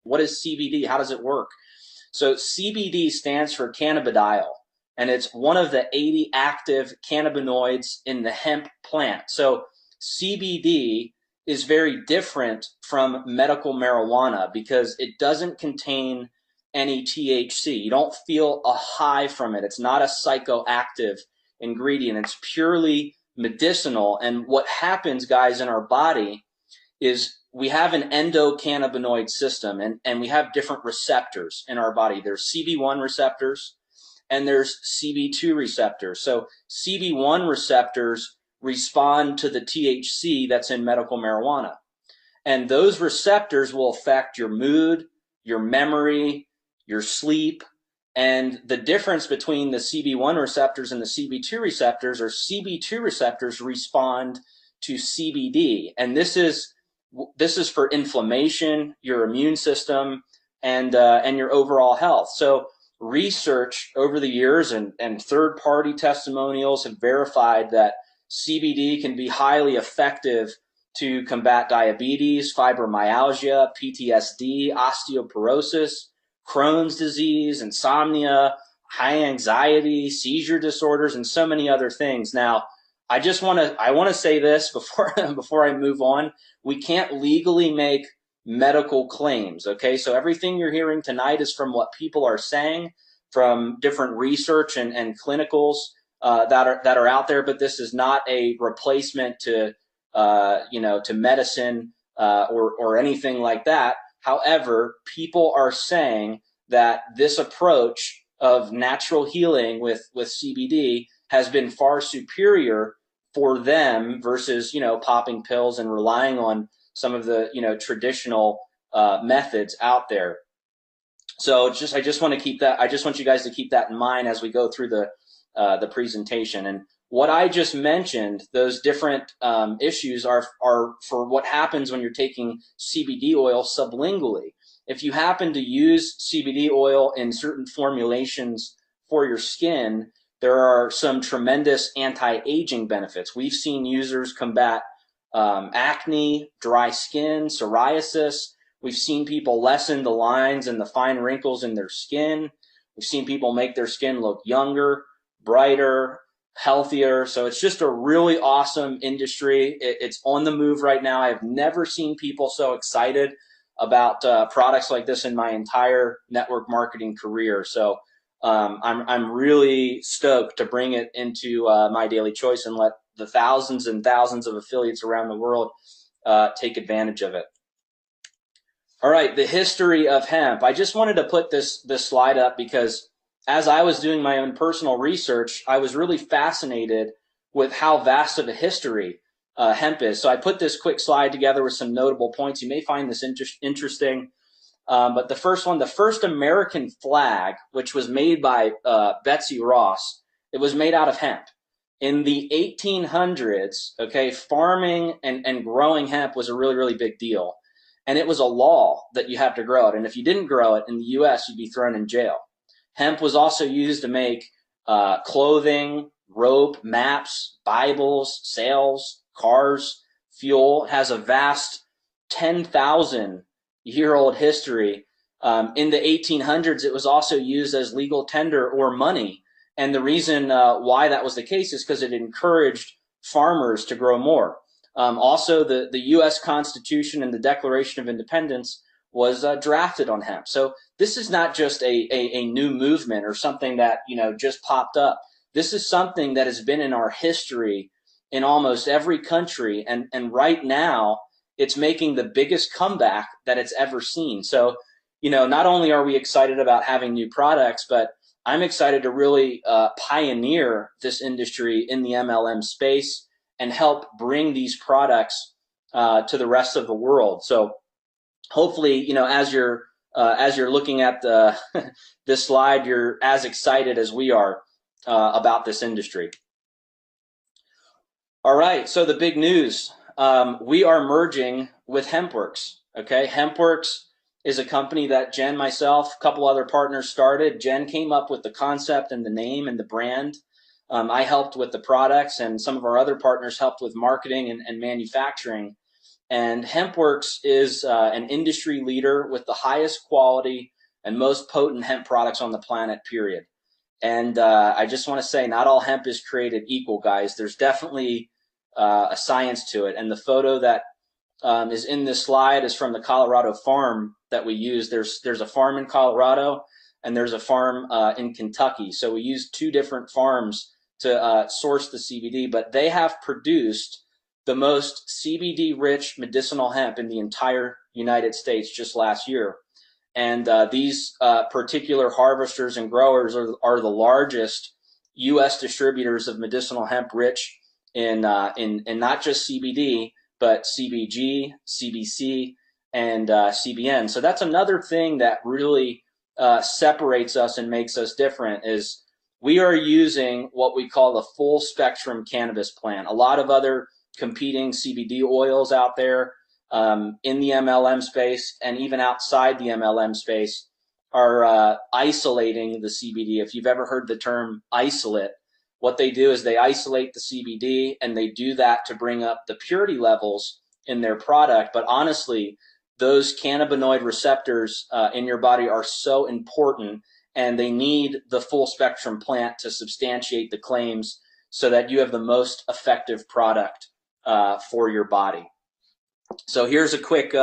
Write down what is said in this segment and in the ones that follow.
what is CBD? How does it work? So CBD stands for cannabidiol, and it's one of the 80 active cannabinoids in the hemp plant. So CBD is very different from medical marijuana because it doesn't contain any THC. You don't feel a high from it. It's not a psychoactive ingredient. It's purely medicinal. And what happens, guys, in our body is we have an endocannabinoid system, and we have different receptors in our body. There's CB1 receptors and there's CB2 receptors. So CB1 receptors respond to the THC that's in medical marijuana. And those receptors will affect your mood, your memory, your sleep. And the difference between the CB1 receptors and the CB2 receptors are CB2 receptors respond to CBD. And this is for inflammation, your immune system, and your overall health. So research over the years and third-party testimonials have verified that CBD can be highly effective to combat diabetes, fibromyalgia, PTSD, osteoporosis, Crohn's disease, insomnia, high anxiety, seizure disorders, and so many other things. Now, I want to say this before I move on. We can't legally make medical claims, okay? So everything you're hearing tonight is from what people are saying, from different research and clinicals that are out there. But this is not a replacement to to medicine or anything like that. However, people are saying that this approach of natural healing with CBD has been far superior for them versus, popping pills and relying on some of the, traditional methods out there. So I just want you guys to keep that in mind as we go through the presentation. And what I just mentioned, those different issues are for what happens when you're taking CBD oil sublingually. If you happen to use CBD oil in certain formulations for your skin, there are some tremendous anti-aging benefits. We've seen users combat acne, dry skin, psoriasis. We've seen people lessen the lines and the fine wrinkles in their skin. We've seen people make their skin look younger, brighter, healthier. So it's just a really awesome industry. It's on the move right now. I've never seen people so excited about products like this in my entire network marketing career. So I'm really stoked to bring it into my daily choice and let the thousands and thousands of affiliates around the world take advantage of it. All right, the history of hemp. I just wanted to put this slide up because as I was doing my own personal research, I was really fascinated with how vast of a history hemp is. So I put this quick slide together with some notable points. You may find this interesting. But the first one, the first American flag, which was made by Betsy Ross, it was made out of hemp. In the 1800s, okay, farming and growing hemp was a really, really big deal. And it was a law that you have to grow it. And if you didn't grow it in the US, you'd be thrown in jail. Hemp was also used to make clothing, rope, maps, Bibles, sails, cars, fuel. It has a vast 10,000-year-old history. In the 1800s, it was also used as legal tender or money. And the reason why that was the case is because it encouraged farmers to grow more. Also, the U.S. Constitution and the Declaration of Independence was drafted on hemp. So this is not just a new movement or something that just popped up. This is something that has been in our history in almost every country, and right now it's making the biggest comeback that it's ever seen. So not only are we excited about having new products, but I'm excited to really pioneer this industry in the MLM space and help bring these products to the rest of the world. So hopefully, as you're looking at this slide, you're as excited as we are about this industry. All right, so the big news, we are merging with HempWorks. Okay, HempWorks is a company that Jen, myself, a couple other partners started. Jen came up with the concept and the name and the brand. I helped with the products, and some of our other partners helped with marketing and manufacturing. And HempWorks is an industry leader with the highest quality and most potent hemp products on the planet, period. And I just want to say, not all hemp is created equal, guys. There's definitely a science to it. And the photo that is in this slide is from the Colorado farm that we use. There's a farm in Colorado and there's a farm in Kentucky. So we use two different farms to source the CBD, but they have produced the most CBD-rich medicinal hemp in the entire United States just last year. And these particular harvesters and growers are the largest U.S. distributors of medicinal hemp rich in not just CBD, but CBG, CBC, and CBN. So that's another thing that really separates us and makes us different is we are using what we call the full spectrum cannabis plant. A lot of other competing CBD oils out there in the MLM space and even outside the MLM space are isolating the CBD. If you've ever heard the term isolate, what they do is they isolate the CBD and they do that to bring up the purity levels in their product. But honestly, those cannabinoid receptors in your body are so important, and they need the full spectrum plant to substantiate the claims so that you have the most effective product for your body. So here's a quick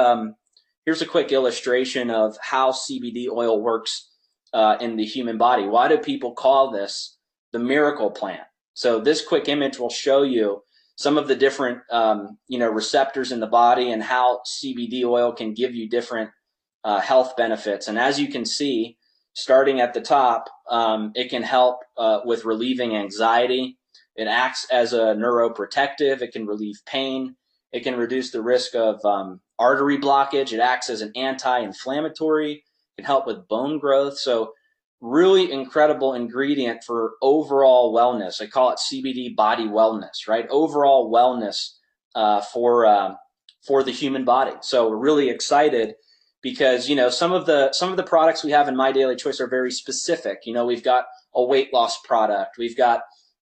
illustration of how CBD oil works in the human body. Why do people call this the miracle plant? So this quick image will show you some of the different receptors in the body and how CBD oil can give you different health benefits. And as you can see, starting at the top, it can help with relieving anxiety. It acts as a neuroprotective. It can relieve pain. It can reduce the risk of artery blockage. It acts as an anti-inflammatory. It can help with bone growth. So really incredible ingredient for overall wellness. I call it CBD body wellness, right? Overall wellness for the human body. So we're really excited because, some of the products we have in My Daily Choice are very specific. We've got a weight loss product. We've got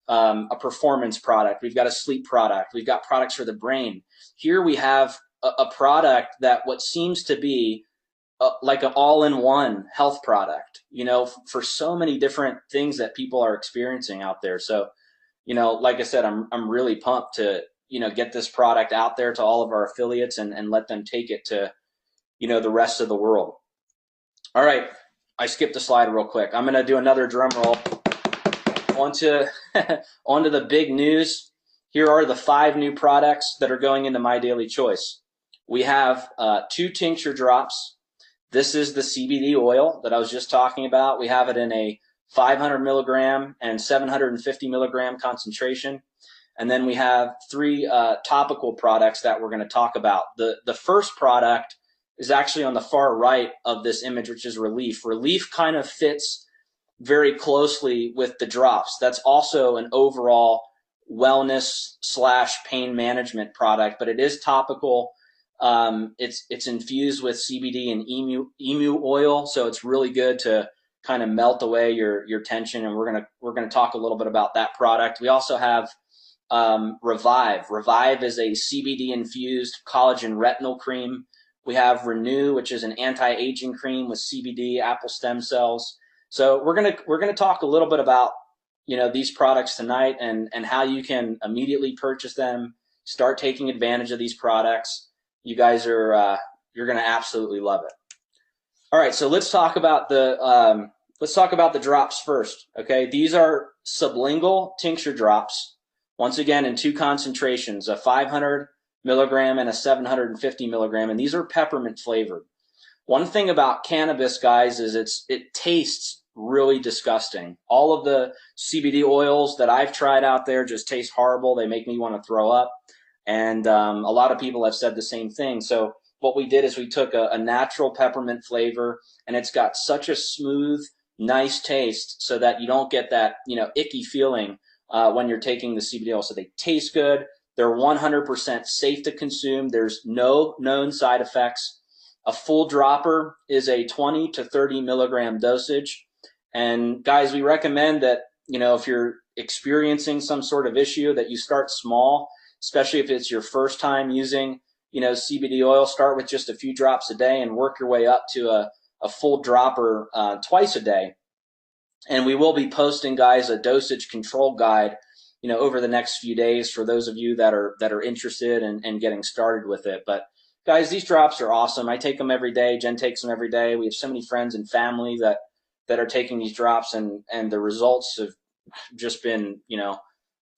a performance product. We've got a sleep product. We've got products for the brain. Here we have a product that what seems to be like an all-in-one health product, for so many different things that people are experiencing out there. So, like I said, I'm really pumped to, get this product out there to all of our affiliates and let them take it to, the rest of the world. All right. I skipped a slide real quick. I'm going to do another drum roll. Onto the big news. Here are the 5 new products that are going into My Daily Choice. We have 2 tincture drops. This is the CBD oil that I was just talking about. We have it in a 500 milligram and 750 milligram concentration. And then we have 3 topical products that we're going to talk about. The first product is actually on the far right of this image, which is Relief. Relief kind of fits very closely with the drops. That's also an overall wellness / pain management product, but it is topical. It's infused with CBD and emu oil, so it's really good to kind of melt away your tension. And we're gonna talk a little bit about that product. We also have Revive. Revive is a CBD infused collagen retinol cream. We have Renew, which is an anti-aging cream with CBD apple stem cells. So we're gonna talk a little bit about these products tonight and how you can immediately purchase them, start taking advantage of these products. You guys are you're gonna absolutely love it. All right, so let's talk about the drops first. Okay, these are sublingual tincture drops. Once again, in 2 concentrations, a 500 milligram and a 750 milligram, and these are peppermint flavored. One thing about cannabis, guys, is it tastes really disgusting. All of the CBD oils that I've tried out there just taste horrible. They make me want to throw up. And a lot of people have said the same thing. So what we did is we took a natural peppermint flavor, and it's got such a smooth, nice taste so that you don't get that, icky feeling when you're taking the CBD oil. So they taste good. They're 100% safe to consume. There's no known side effects. A full dropper is a 20 to 30 milligram dosage. And guys, we recommend that, if you're experiencing some sort of issue, that you start small, especially if it's your first time using, CBD oil, start with just a few drops a day and work your way up to a full dropper twice a day. And we will be posting, guys, a dosage control guide, over the next few days for those of you that are interested in getting started with it. But guys, these drops are awesome. I take them every day. Jen takes them every day. We have so many friends and family that are taking these drops, and the results have just been,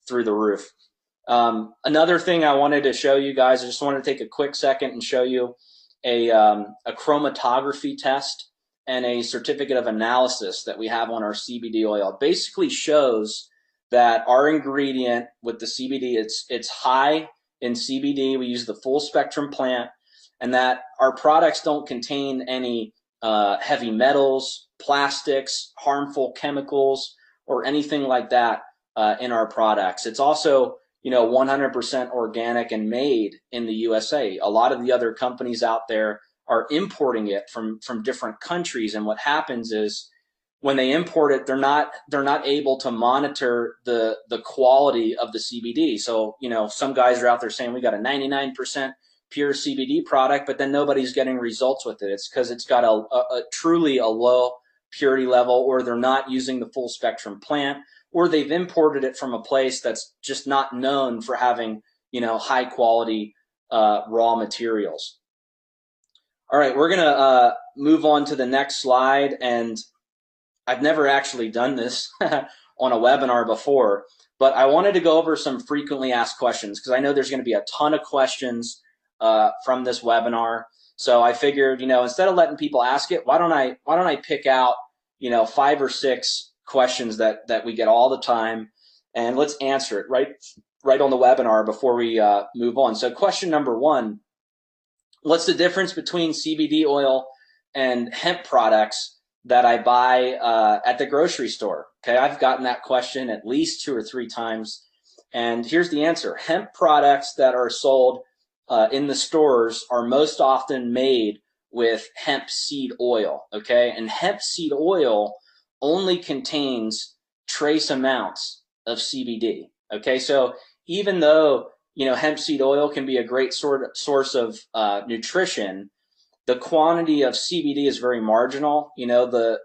through the roof. Another thing I wanted to show you guys, I just wanted to take a quick second and show you a chromatography test and a certificate of analysis that we have on our CBD oil. It basically shows that our ingredient with the CBD, it's high in CBD. We use the full spectrum plant, and that our products don't contain any heavy metals, plastics, harmful chemicals, or anything like that in our products. It's also 100% organic and made in the USA. A lot of the other companies out there are importing it from different countries, and what happens is when they import it, they're not able to monitor the quality of the CBD. So some guys are out there saying we got a 99% pure CBD product, but then nobody's getting results with it. It's because it's got a truly a low purity level, or they're not using the full spectrum plant, or they've imported it from a place that's just not known for having high quality raw materials. All right, we're gonna move on to the next slide, and I've never actually done this on a webinar before, but I wanted to go over some frequently asked questions because I know there's going to be a ton of questions from this webinar. So I figured, instead of letting people ask it, why don't I pick out 5 or 6 questions that we get all the time, and let's answer it right on the webinar before we move on. So question number 1: what's the difference between CBD oil and hemp products that I buy at the grocery store? Okay, I've gotten that question at least 2 or 3 times, and here's the answer. Hemp products that are sold in the stores are most often made with hemp seed oil, okay? And hemp seed oil only contains trace amounts of CBD, okay? So even though, hemp seed oil can be a great source of nutrition, the quantity of CBD is very marginal. The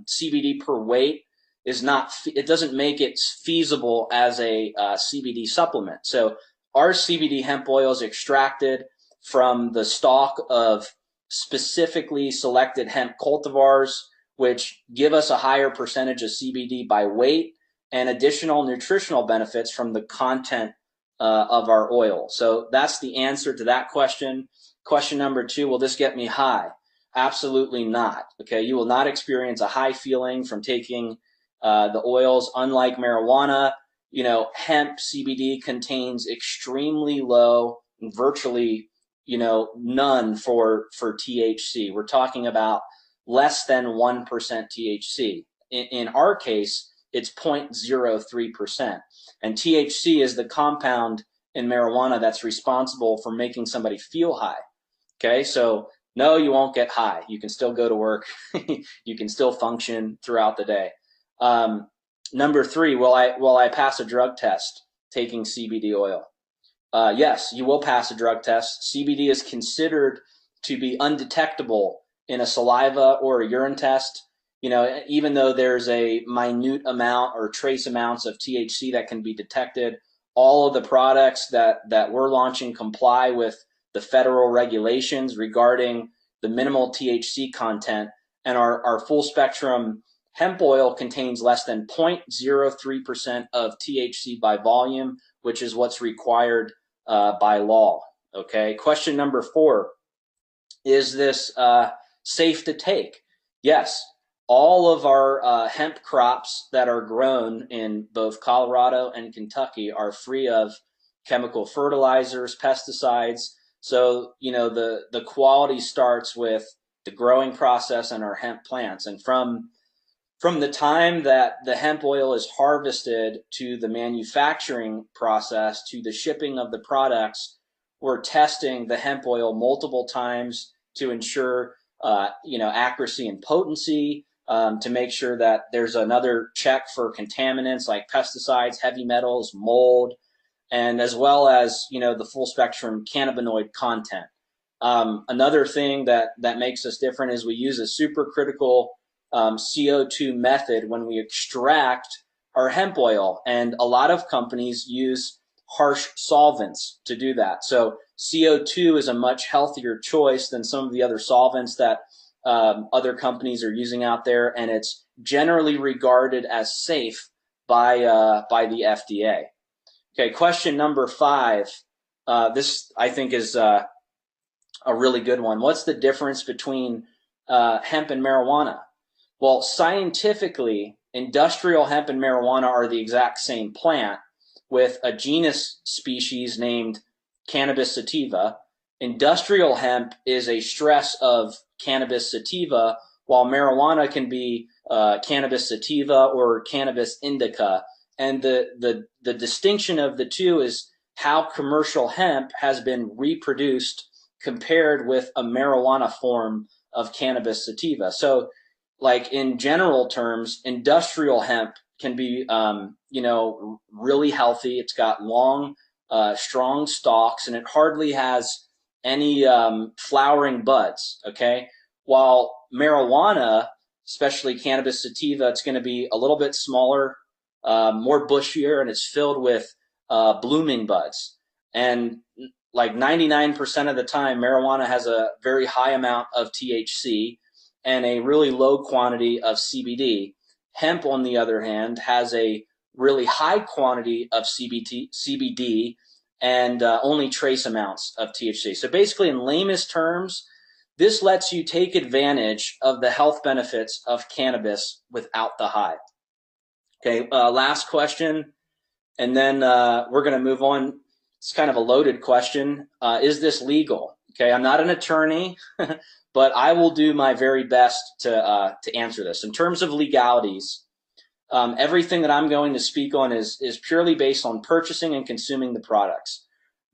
CBD per weight is not, it doesn't make it feasible as a CBD supplement. So our CBD hemp oil is extracted from the stalk of specifically selected hemp cultivars, which give us a higher percentage of CBD by weight and additional nutritional benefits from the content of our oil. So that's the answer to that question. Question number 2, will this get me high? Absolutely not. Okay, you will not experience a high feeling from taking the oils. Unlike marijuana, hemp CBD contains extremely low, virtually, none for THC. We're talking about less than 1% THC. In our case, it's 0.03%. And THC is the compound in marijuana that's responsible for making somebody feel high. Okay, so no, you won't get high. You can still go to work. You can still function throughout the day. Number 3, will I pass a drug test taking CBD oil? Yes, you will pass a drug test. CBD is considered to be undetectable in a saliva or a urine test. Even though there's a minute amount or trace amounts of THC that can be detected, all of the products that we're launching comply with the federal regulations regarding the minimal THC content, and our full spectrum hemp oil contains less than 0.03% of THC by volume, which is what's required by law. Okay. Question number 4: is this safe to take? Yes. All of our hemp crops that are grown in both Colorado and Kentucky are free of chemical fertilizers, pesticides. So, the quality starts with the growing process and our hemp plants. And from the time that the hemp oil is harvested to the manufacturing process to the shipping of the products, we're testing the hemp oil multiple times to ensure, accuracy and potency, to make sure that there's another check for contaminants like pesticides, heavy metals, mold. and as well as, you know, the full spectrum cannabinoid content. Another thing that makes us different is we use a supercritical CO2 method when we extract our hemp oil, and a lot of companies use harsh solvents to do that. So CO2 is a much healthier choice than some of the other solvents that other companies are using out there, and it's generally regarded as safe by the FDA. Okay, question number 5. This I think is a really good one. What's the difference between hemp and marijuana? Well, scientifically, industrial hemp and marijuana are the exact same plant with a genus species named Cannabis sativa. Industrial hemp is a stress of Cannabis sativa, while marijuana can be Cannabis sativa or Cannabis indica. And the distinction of the two is how commercial hemp has been reproduced compared with a marijuana form of Cannabis sativa. So, like in general terms, industrial hemp can be, you know, really healthy. It's got long, strong stalks, and it hardly has any flowering buds. Okay, while marijuana, especially Cannabis sativa, it's going to be a little bit smaller, more bushier, and it's filled with blooming buds. And like 99% of the time, marijuana has a very high amount of THC and a really low quantity of CBD. Hemp, on the other hand, has a really high quantity of CBD and only trace amounts of THC. So basically, in lamest terms, this lets you take advantage of the health benefits of cannabis without the high. Okay, last question, and then we're going to move on. It's kind of a loaded question. Is this legal? Okay, I'm not an attorney, but I will do my very best to answer this. In terms of legalities, everything that I'm going to speak on is purely based on purchasing and consuming the products.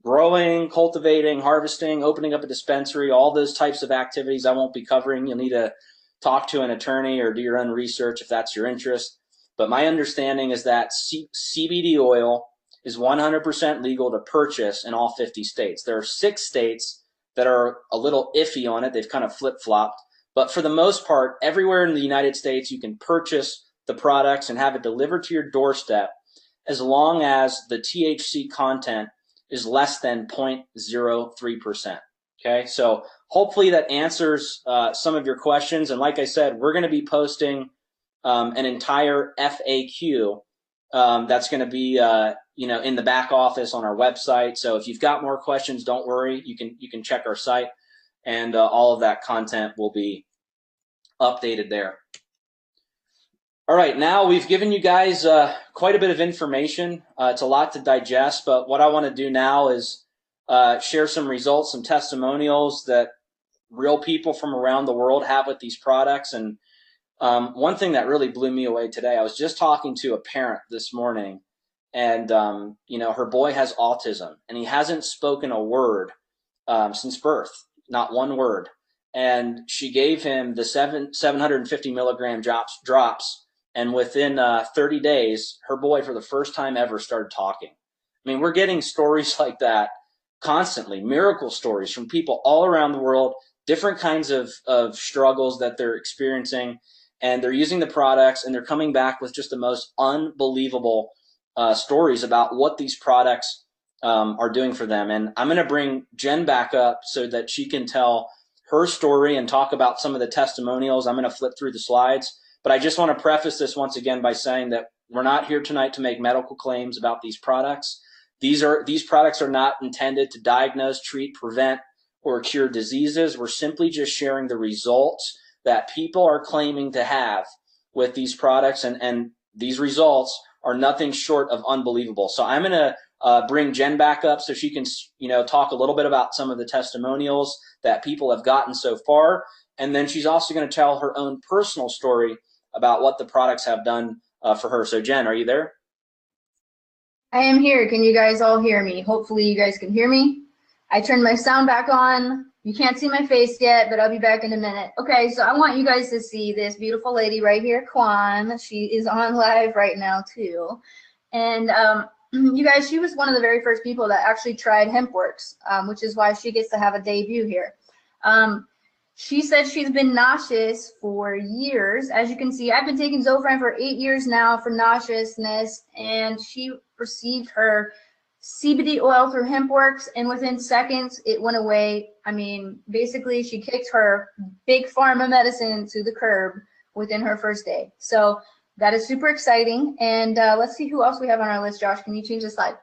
Growing, cultivating, harvesting, opening up a dispensary, all those types of activities I won't be covering. You'll need to talk to an attorney or do your own research if that's your interest. But my understanding is that CBD oil is 100% legal to purchase in all 50 states. There are 6 states that are a little iffy on it. They've kind of flip-flopped. But for the most part, everywhere in the United States, you can purchase the products and have it delivered to your doorstep as long as the THC content is less than 0.03%. Okay, so hopefully that answers some of your questions. And like I said, we're going to be posting an entire FAQ that's going to be you know, in the back office on our website. So if you've got more questions, don't worry. You can check our site, and all of that content will be updated there. All right, now we've given you guys quite a bit of information. It's a lot to digest, but what I want to do now is share some results, some testimonials that real people from around the world have with these products. And one thing that really blew me away today, I was just talking to a parent this morning, and you know, her boy has autism, and he hasn't spoken a word since birth, not one word. And she gave him the 750 milligram drops, and within 30 days, her boy, for the first time ever, started talking. I mean, we're getting stories like that constantly, miracle stories from people all around the world, different kinds of struggles that they're experiencing, and they're using the products, and they're coming back with just the most unbelievable stories about what these products are doing for them. And I'm going to bring Jen back up so that she can tell her story and talk about some of the testimonials. I'm going to flip through the slides, but I just want to preface this once again by saying that we're not here tonight to make medical claims about these products. These products are not intended to diagnose, treat, prevent, or cure diseases. We're simply just sharing the results that people are claiming to have with these products, and these results are nothing short of unbelievable. So I'm going to bring Jen back up so she can, you know, talk a little bit about some of the testimonials that people have gotten so far, and then she's also going to tell her own personal story about what the products have done for her. So Jen, are you there? I am here. Can you guys all hear me? Hopefully you guys can hear me. I turned my sound back on. You can't see my face yet, but I'll be back in a minute. Okay, so I want you guys to see this beautiful lady right here, Kwan. She is on live right now too. And you guys, she was one of the very first people that actually tried HempWorks, which is why she gets to have a debut here. She said she's been nauseous for years. As you can see, I've been taking Zofran for 8 years now for nauseousness, and she received her CBD oil through HempWorks, and within seconds, it went away. I mean, basically, she kicked her big pharma medicine to the curb within her first day. So that is super exciting. And let's see who else we have on our list. Josh, can you change the slide?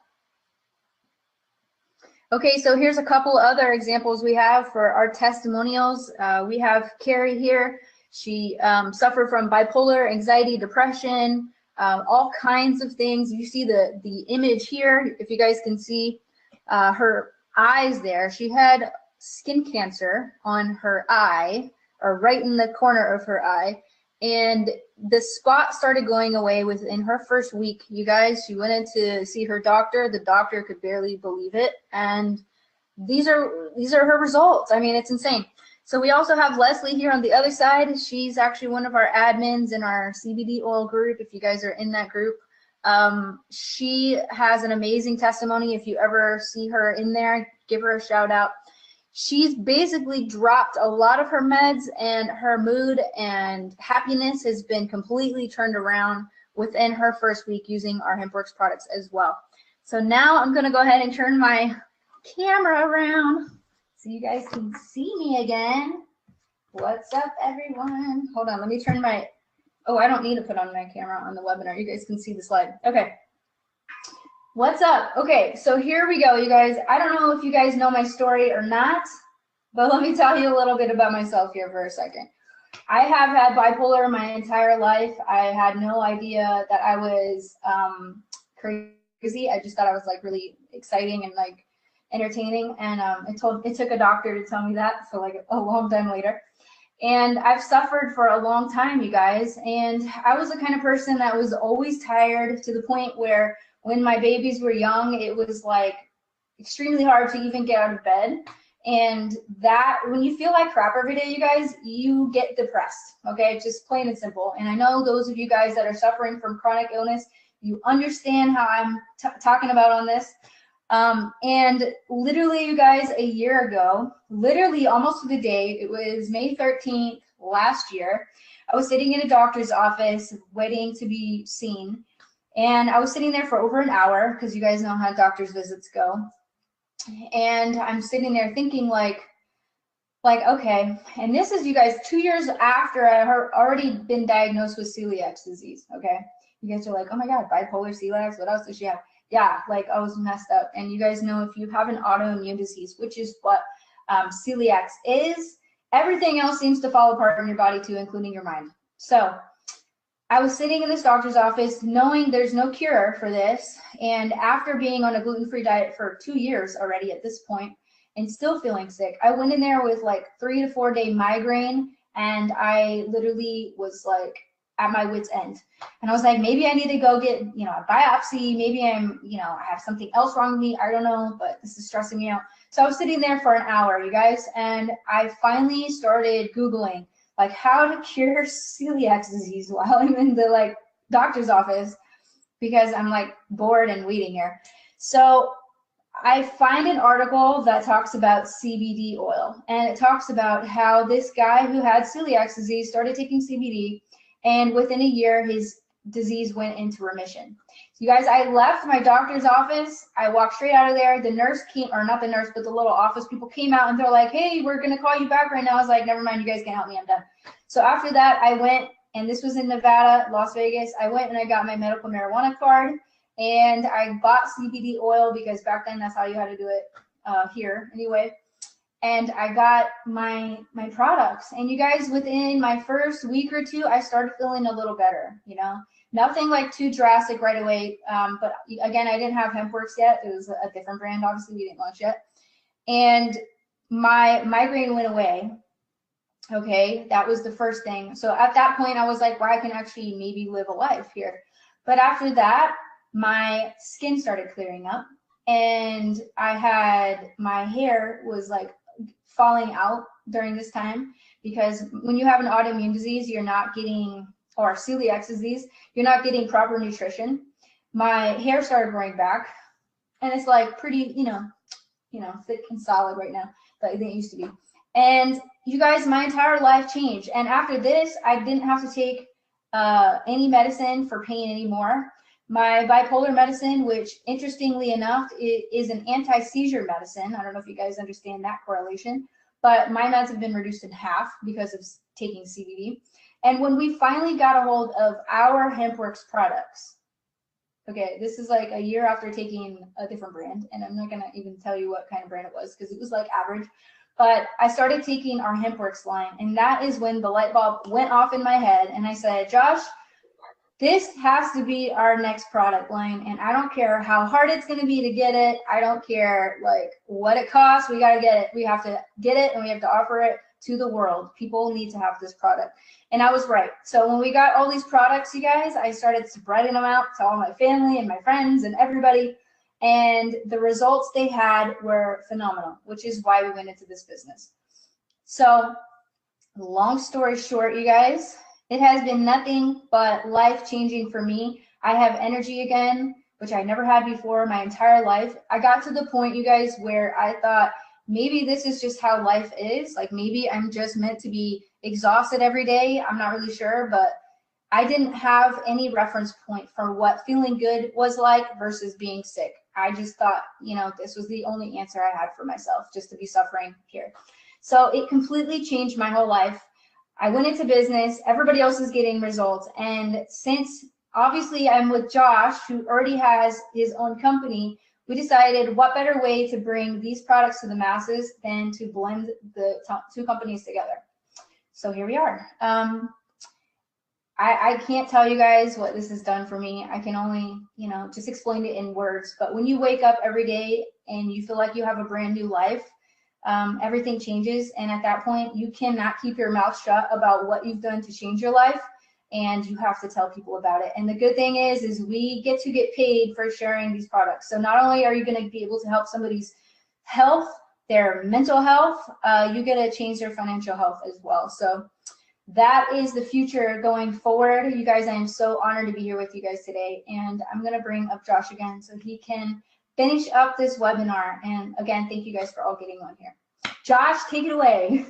Okay, so here's a couple other examples we have for our testimonials. We have Carrie here. She suffered from bipolar, anxiety, depression, all kinds of things. You see the image here, if you guys can see her eyes there. She had skin cancer on her eye, or right in the corner of her eye, and the spot started going away within her first week. You guys, she went in to see her doctor. The doctor could barely believe it, and these are her results. I mean, it's insane. So we also have Leslie here on the other side. She's actually one of our admins in our CBD oil group, if you guys are in that group. She has an amazing testimony. If you ever see her in there, give her a shout out. She's basically dropped a lot of her meds, and her mood and happiness has been completely turned around within her first week using our HempWorks products as well. So now I'm going to go ahead and turn my camera around so you guys can see me again. What's up, everyone? Hold on, let me turn my, oh, I don't need to put on my camera on the webinar. You guys can see the slide. Okay. What's up? Okay, so here we go, you guys. I don't know if you guys know my story or not, but let me tell you a little bit about myself here for a second. I have had bipolar my entire life. I had no idea that I was crazy. I just thought I was like really exciting and like entertaining, and it took a doctor to tell me that, so like a long time later. And I've suffered for a long time, you guys, and I was the kind of person that was always tired, to the point where when my babies were young, it was like extremely hard to even get out of bed. And that, when you feel like crap every day, you guys, you get depressed, okay? Just plain and simple. And I know those of you guys that are suffering from chronic illness, you understand how I'm talking about on this. And literally, you guys, a year ago, literally almost to the day, it was May 13th last year, I was sitting in a doctor's office waiting to be seen. And I was sitting there for over an hour, because you guys know how doctor's visits go. And I'm sitting there thinking like, okay, and this is, you guys, 2 years after I had already been diagnosed with celiac disease, okay? You guys are like, oh my God, bipolar, celiac, what else does she have? Yeah, like I was messed up. And you guys know, if you have an autoimmune disease, which is what celiac is, everything else seems to fall apart in your body too, including your mind. So I was sitting in this doctor's office knowing there's no cure for this, and after being on a gluten-free diet for 2 years already at this point and still feeling sick, I went in there with like 3 to 4 day migraine, and I literally was like at my wit's end. And I was like, maybe I need to go get, a biopsy, maybe I'm, I have something else wrong with me, I don't know, but this is stressing me out. So I was sitting there for an hour, you guys, and I finally started Googling like how to cure celiac disease while I'm in the like doctor's office, because I'm like bored and waiting here. So I find an article that talks about CBD oil, and it talks about how this guy who had celiac disease started taking CBD, and within a year his disease went into remission. So you guys, I left my doctor's office, I walked straight out of there. The nurse came, or not the nurse, but the little office people came out, and they're like, hey, we're gonna call you back right now. I was like, never mind, you guys can help me, I'm done. So after that, I went, and this was in Nevada, Las Vegas. I went and I got my medical marijuana card, and I bought CBD oil, because back then that's how you had to do it here anyway. And I got my products, and you guys, within my first week or two, I started feeling a little better, nothing like too drastic right away. But again, I didn't have HempWorks yet. It was a different brand. Obviously, we didn't launch yet. And my migraine went away. Okay, that was the first thing. So at that point, I was like, well, I can actually maybe live a life here. But after that, my skin started clearing up, and my hair was like falling out during this time, because when you have an autoimmune disease, you're not getting, or celiac disease, you're not getting proper nutrition. my hair started growing back, and it's like pretty, thick and solid right now, but it didn't used to be. And you guys, my entire life changed. And after this, I didn't have to take any medicine for pain anymore. My bipolar medicine, which interestingly enough is an anti-seizure medicine. I don't know if you guys understand that correlation, but my meds have been reduced in half because of taking CBD. And when we finally got a hold of our HempWorks products, okay, this is like a year after taking a different brand, and I'm not gonna even tell you what kind of brand it was because it was like average. But I started taking our HempWorks line, and that is when the light bulb went off in my head, and I said, Josh, this has to be our next product line, and I don't care how hard it's going to be to get it. I don't care like what it costs. We got to get it. We have to get it, and we have to offer it to the world. People need to have this product. And I was right. So when we got all these products, you guys, I started spreading them out to all my family and my friends and everybody. And the results they had were phenomenal, which is why we went into this business. So long story short, you guys, it has been nothing but life-changing for me. I have energy again, which I never had before my entire life. I got to the point, you guys, where I thought maybe this is just how life is. Like maybe I'm just meant to be exhausted every day. I'm not really sure, but I didn't have any reference point for what feeling good was like versus being sick. I just thought, this was the only answer I had for myself, just to be suffering here. So it completely changed my whole life. I went into business, everybody else is getting results. And since obviously I'm with Josh, who already has his own company, we decided what better way to bring these products to the masses than to blend the two companies together. So here we are. I can't tell you guys what this has done for me. I can only, just explain it in words. But when you wake up every day and you feel like you have a brand new life, everything changes. And at that point, you cannot keep your mouth shut about what you've done to change your life. And you have to tell people about it. And the good thing is we get to get paid for sharing these products. So not only are you going to be able to help somebody's health, their mental health, you get to change their financial health as well. So that is the future going forward. You guys, I am so honored to be here with you guys today. And I'm going to bring up Josh again so he can finish up this webinar. And again, thank you guys for all getting on here. Josh, take it away.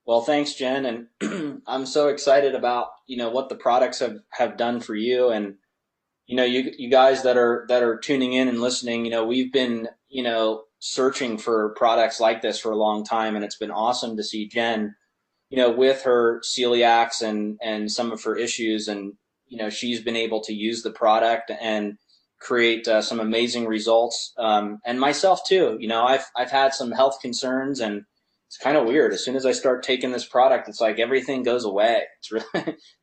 Well, thanks, Jen. And I'm so excited about, what the products have done for you. And, you guys that are tuning in and listening, we've been, searching for products like this for a long time. And it's been awesome to see Jen, with her celiacs and some of her issues, and she's been able to use the product and create some amazing results. And myself too. I've had some health concerns, and it's kind of weird. As soon as I start taking this product, it's like everything goes away.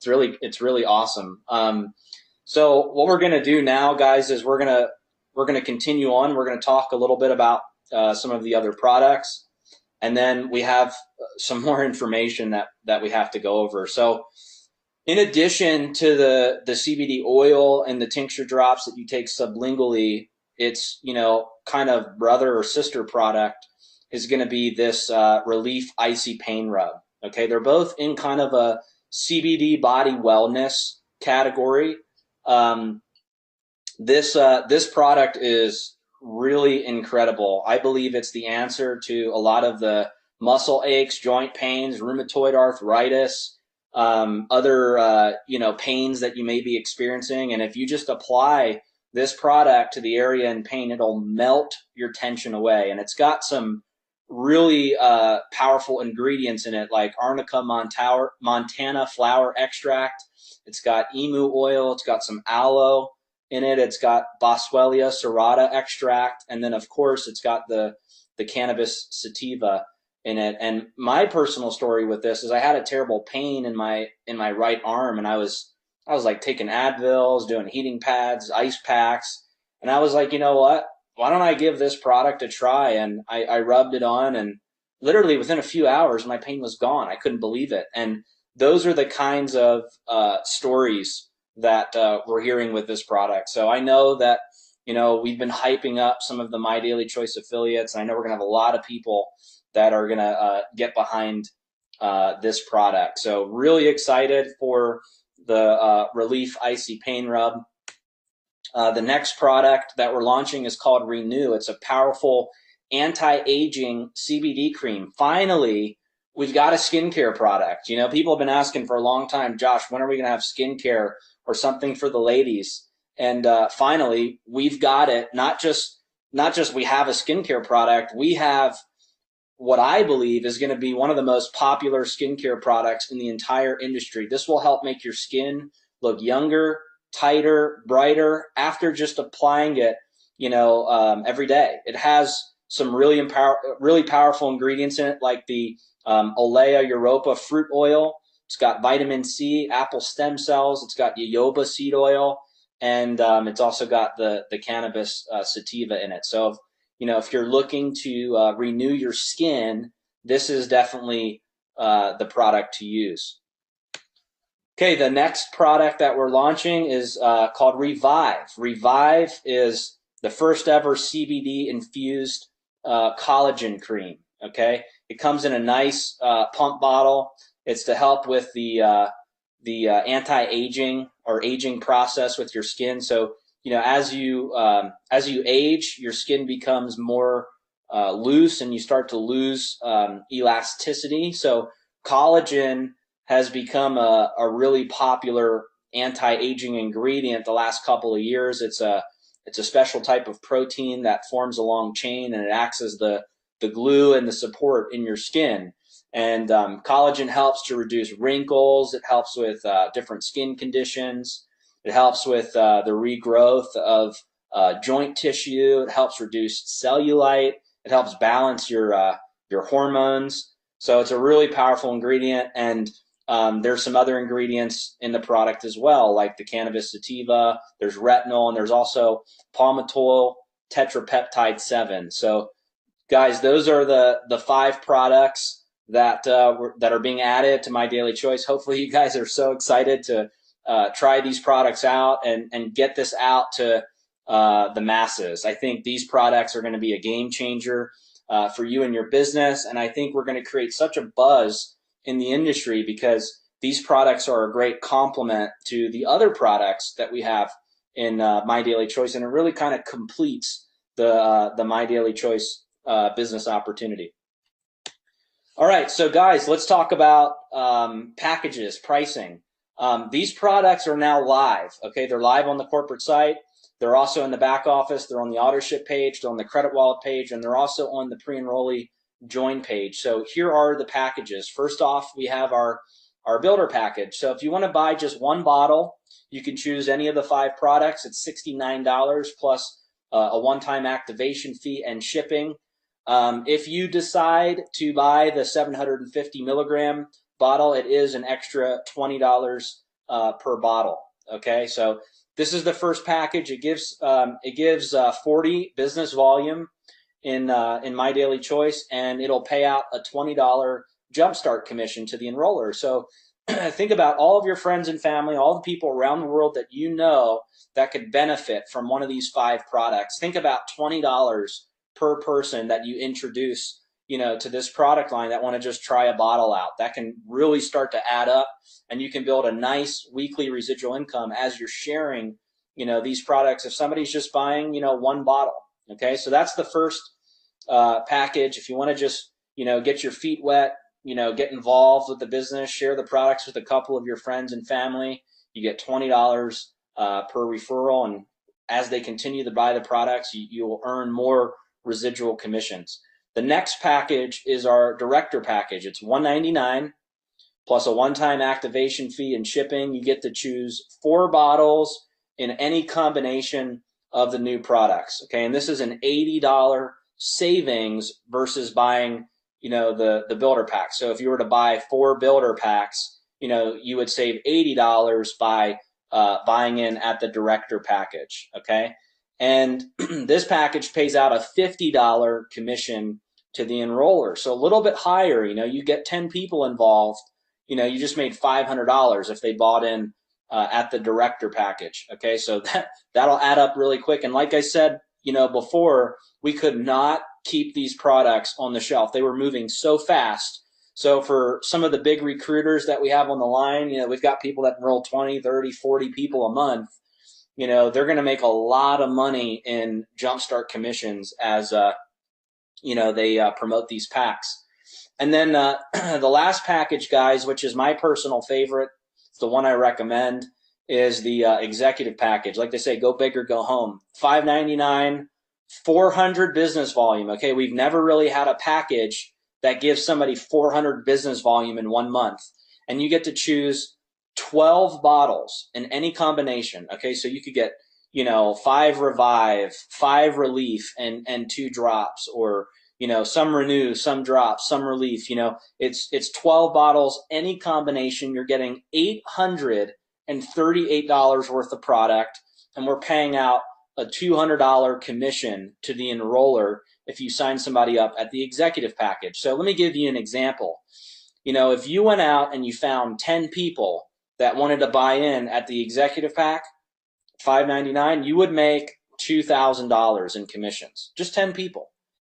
It's really awesome. So what we're gonna do now, guys, is we're gonna continue on. We're gonna talk a little bit about some of the other products. And then we have some more information that we have to go over. So in addition to the CBD oil and the tincture drops that you take sublingually, it's, kind of brother or sister product is going to be this Relief Icy Pain Rub. Okay, they're both in kind of a CBD body wellness category. This product is really incredible. I believe it's the answer to a lot of the muscle aches, joint pains, rheumatoid arthritis, other pains that you may be experiencing. And if you just apply this product to the area in pain, it'll melt your tension away. And it's got some really powerful ingredients in it, like Arnica Montana flower extract. It's got emu oil. It's got some aloe in it. It's got Boswellia serrata extract, and then of course it's got the cannabis sativa in it. And my personal story with this is I had a terrible pain in my right arm, and I was like taking Advils, doing heating pads, ice packs, and I was like, you know what? Why don't I give this product a try? And I rubbed it on, and literally within a few hours my pain was gone. I couldn't believe it. And those are the kinds of stories that we're hearing with this product. So I know that, we've been hyping up some of the My Daily Choice affiliates. I know we're going to have a lot of people that are going to get behind this product. So really excited for the Relief Icy Pain Rub. The next product that we're launching is called Renew. It's a powerful anti-aging CBD cream. Finally, we've got a skincare product. You know, people have been asking for a long time, Josh, when are we going to have skincare or something for the ladies? And finally, we've got it. Not just we have a skincare product. We have what I believe is going to be one of the most popular skincare products in the entire industry. This will help make your skin look younger, tighter, brighter after just applying it, every day. It has some really powerful ingredients in it, like the Olea Europa fruit oil. It's got vitamin C, apple stem cells. It's got jojoba seed oil, and it's also got the cannabis sativa in it. So, if you're looking to renew your skin, this is definitely the product to use. Okay, the next product that we're launching is called Revive. Revive is the first ever CBD infused collagen cream. Okay, it comes in a nice pump bottle. It's to help with the anti-aging or aging process with your skin. So, as you age, your skin becomes more loose and you start to lose elasticity. So collagen has become a really popular anti-aging ingredient the last couple of years. It's a special type of protein that forms a long chain, and it acts as the glue and the support in your skin. And collagen helps to reduce wrinkles. It helps with different skin conditions. It helps with the regrowth of joint tissue. It helps reduce cellulite. It helps balance your hormones. So it's a really powerful ingredient, and there's some other ingredients in the product as well, like the cannabis sativa. There's retinol, and there's also palmitoyl tetrapeptide 7. So, guys, those are the 5 products that are being added to My Daily Choice. Hopefully, you guys are so excited to try these products out and get this out to the masses. I think these products are going to be a game changer for you and your business, and I think we're going to create such a buzz in the industry because these products are a great complement to the other products that we have in My Daily Choice, and it really kind of completes the My Daily Choice business opportunity. All right, so guys, let's talk about packages, pricing. These products are now live. Okay, they're live on the corporate site. They're also in the back office. They're on the auto ship page. They're on the credit wallet page, and they're also on the pre-enrollee join page. So here are the packages. First off, we have our builder package. So if you want to buy just one bottle, you can choose any of the 5 products. It's $69 plus a one-time activation fee and shipping. If you decide to buy the 750 milligram bottle, it is an extra $20 per bottle. Okay, so this is the first package. It gives 40 business volume in My Daily Choice, and it'll pay out a $20 jumpstart commission to the enroller. So think about all of your friends and family, all the people around the world that you know that could benefit from one of these 5 products. Think about $20 per person that you introduce, to this product line that want to just try a bottle out. That can really start to add up, and you can build a nice weekly residual income as you're sharing, these products. If somebody's just buying, one bottle. Okay, so that's the first package. If you want to just, get your feet wet, get involved with the business, share the products with a couple of your friends and family, you get $20 per referral, and as they continue to buy the products, you will earn more residual commissions. The next package is our director package. It's $199 plus a one-time activation fee and shipping. You get to choose 4 bottles in any combination of the new products. Okay, and this is an $80 savings versus buying, the builder pack. So if you were to buy 4 builder packs, you would save $80 by buying in at the director package. Okay, and this package pays out a $50 commission to the enroller. So a little bit higher, you get 10 people involved, you just made $500 if they bought in at the director package. Okay, so that'll add up really quick. And like I said, before, we could not keep these products on the shelf. They were moving so fast. So for some of the big recruiters that we have on the line, we've got people that enroll 20, 30, 40 people a month. you know, they're going to make a lot of money in jumpstart commissions as, you know, they promote these packs. And then the last package, guys, which is my personal favorite, it's the one I recommend, is the executive package. Like they say, go big or go home. $5.99, 400 business volume. Okay, we've never really had a package that gives somebody 400 business volume in 1 month. And you get to choose 12 bottles in any combination. Okay, so you could get, you know, 5 Revive, 5 Relief, and 2 drops, or, you know, some Renew, some Drops, some Relief. You know, it's 12 bottles, any combination. You're getting $838 worth of product, and we're paying out a $200 commission to the enroller if you sign somebody up at the executive package. So let me give you an example. You know, if you went out and you found 10 people that wanted to buy in at the executive pack, $5.99, you would make $2,000 in commissions. Just 10 people.